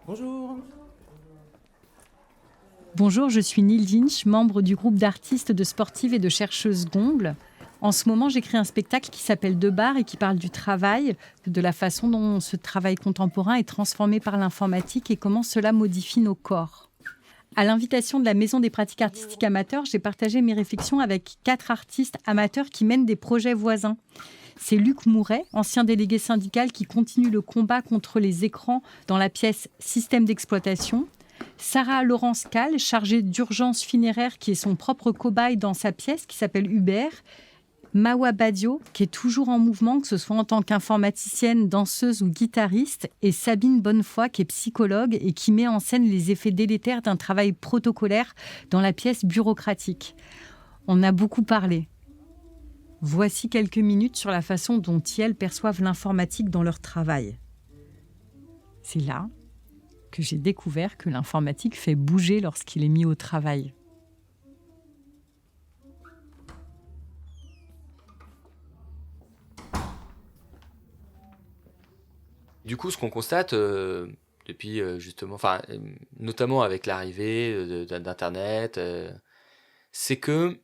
Bonjour. Bonjour, je suis Neil Dinch, membre du groupe d'artistes, de sportives et de chercheuses Gomble. En ce moment, j'écris un spectacle qui s'appelle Deux Barres et qui parle du travail, de la façon dont ce travail contemporain est transformé par l'informatique et comment cela modifie nos corps. À l'invitation de la Maison des pratiques artistiques amateurs, j'ai partagé mes réflexions avec 4 artistes amateurs qui mènent des projets voisins. C'est Luc Mouret, ancien délégué syndical qui continue le combat contre les écrans dans la pièce Système d'exploitation. Sarah Laurence Kahl, chargée d'urgence funéraire, qui est son propre cobaye dans sa pièce qui s'appelle Hubert. Mawa Badio, qui est toujours en mouvement, que ce soit en tant qu'informaticienne, danseuse ou guitariste. Et Sabine Bonnefoy, qui est psychologue et qui met en scène les effets délétères d'un travail protocolaire dans la pièce bureaucratique. On a beaucoup parlé. Voici quelques minutes sur la façon dont elles perçoivent l'informatique dans leur travail. C'est là que j'ai découvert que l'informatique fait bouger lorsqu'il est mis au travail. Du coup, ce qu'on constate depuis justement, notamment avec l'arrivée d'Internet, c'est que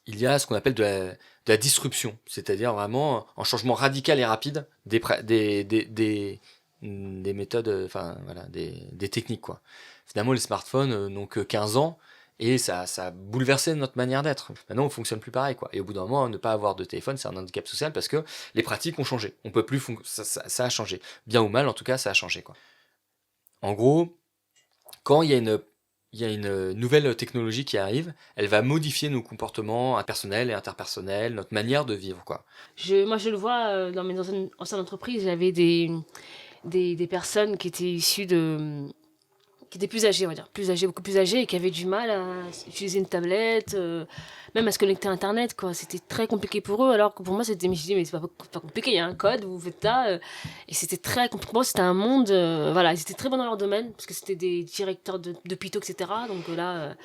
il y a ce qu'on appelle de la disruption, c'est-à-dire vraiment un changement radical et rapide des méthodes, des techniques, quoi. Finalement, les smartphones n'ont que 15 ans et ça a bouleversé notre manière d'être. Maintenant, on fonctionne plus pareil, quoi. Et au bout d'un moment, ne pas avoir de téléphone, c'est un handicap social parce que les pratiques ont changé. On peut plus, ça a changé. Bien ou mal, en tout cas, ça a changé, quoi. En gros, quand il y a une nouvelle technologie qui arrive, elle va modifier nos comportements personnels et interpersonnels, notre manière de vivre, quoi. Moi, je le vois dans mes anciennes entreprises, j'avais des personnes qui étaient issues qui étaient plus âgées, on va dire, beaucoup plus âgées, et qui avaient du mal à utiliser une tablette, même à se connecter à Internet, quoi. C'était très compliqué pour eux, alors que pour moi, je me suis dit, mais c'est pas compliqué, il y a un code, vous faites ça, et c'était très compliqué. Pour moi, c'était un monde, ils étaient très bons dans leur domaine, parce que c'était des directeurs d'hôpitaux, etc. Donc là,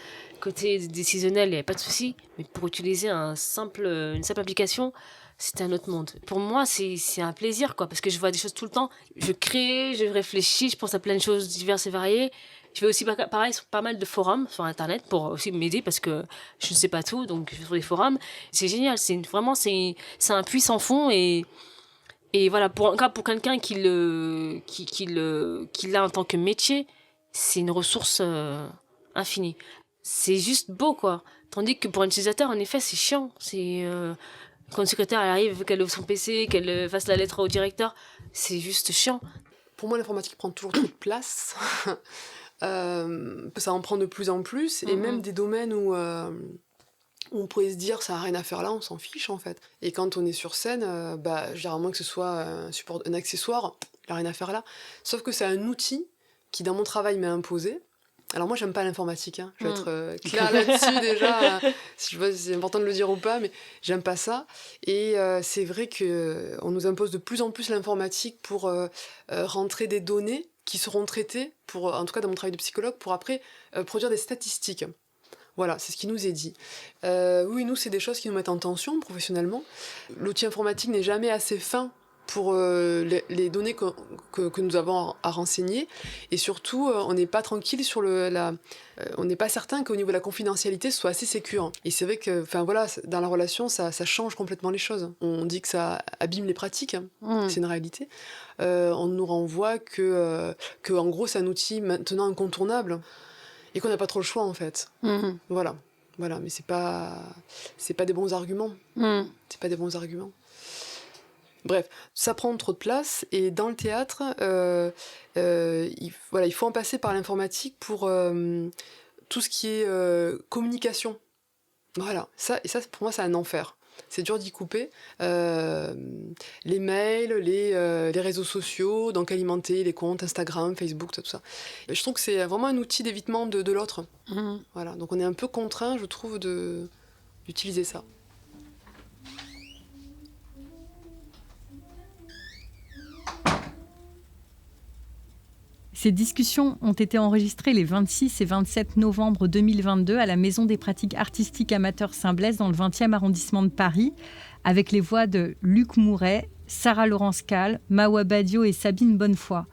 côté décisionnel, il n'y avait pas de souci, mais pour utiliser une simple application, c'était un autre monde. Pour moi, c'est un plaisir, quoi, parce que je vois des choses tout le temps. Je crée, je réfléchis, je pense à plein de choses diverses et variées. Je fais aussi pareil sur pas mal de forums sur Internet pour aussi m'aider parce que je ne sais pas tout, donc je vais sur des forums. C'est génial, c'est un puits sans fond et voilà, pour quelqu'un qui l'a en tant que métier, c'est une ressource infinie. C'est juste beau, quoi. Tandis que pour un utilisateur, en effet, c'est chiant. Quand une secrétaire elle arrive, qu'elle ouvre son PC, qu'elle fasse la lettre au directeur, c'est juste chiant. Pour moi, l'informatique prend toujours trop de place. Ça en prend de plus en plus. Et même des domaines où on pourrait se dire ça n'a rien à faire là, on s'en fiche en fait. Et quand on est sur scène, je dirais à moins que ce soit un accessoire, il n'y a rien à faire là. Sauf que c'est un outil qui, dans mon travail, m'est imposé. Alors moi, j'aime pas l'informatique, hein. Je vais être claire là-dessus déjà. Je sais pas si c'est important de le dire ou pas, mais j'aime pas ça. Et c'est vrai qu'on nous impose de plus en plus l'informatique pour rentrer des données qui seront traitées, en tout cas dans mon travail de psychologue, pour après produire des statistiques. Voilà, c'est ce qui nous est dit. Oui, nous, c'est des choses qui nous mettent en tension professionnellement. L'outil informatique n'est jamais assez fin pour les données que nous avons à renseigner. Et surtout, on n'est pas tranquille sur on n'est pas certain qu'au niveau de la confidentialité, ce soit assez sécure. Et c'est vrai que, dans la relation, ça change complètement les choses. On dit que ça abîme les pratiques, c'est une réalité. On nous renvoie que en gros, c'est un outil maintenant incontournable et qu'on n'a pas trop le choix, en fait. Voilà, mais c'est pas des bons arguments. C'est pas des bons arguments. Bref, ça prend trop de place et dans le théâtre, il faut en passer par l'informatique pour tout ce qui est communication. Voilà, ça pour moi c'est un enfer. C'est dur d'y couper. Les mails, les réseaux sociaux, donc alimenter les comptes Instagram, Facebook, tout ça. Et je trouve que c'est vraiment un outil d'évitement de l'autre. Voilà, donc on est un peu contraint, je trouve, d'utiliser ça. Ces discussions ont été enregistrées les 26 et 27 novembre 2022 à la Maison des pratiques artistiques amateurs Saint-Blaise dans le 20e arrondissement de Paris, avec les voix de Luc Mouret, Sarah Laurence Kahl, Mawa Badio et Sabine Bonnefoy.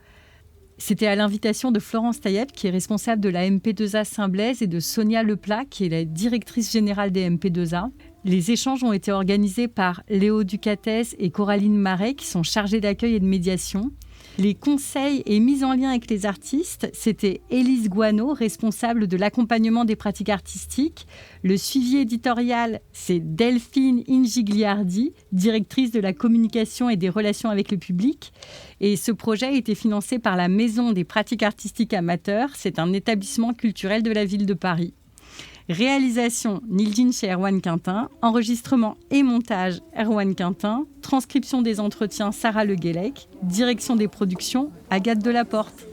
C'était à l'invitation de Florence Tailleb, qui est responsable de la MP2A Saint-Blaise, et de Sonia Leplat, qui est la directrice générale des MP2A. Les échanges ont été organisés par Léo Ducatès et Coraline Marais, qui sont chargés d'accueil et de médiation. Les conseils et mises en lien avec les artistes, c'était Élise Guano, responsable de l'accompagnement des pratiques artistiques. Le suivi éditorial, c'est Delphine Ingigliardi, directrice de la communication et des relations avec le public. Et ce projet a été financé par la Maison des pratiques artistiques amateurs. C'est un établissement culturel de la ville de Paris. Réalisation, Nildine chez Erwan Quintin. Enregistrement et montage, Erwan Quintin. Transcription des entretiens, Sarah Le Guélec. Direction des productions, Agathe Delaporte.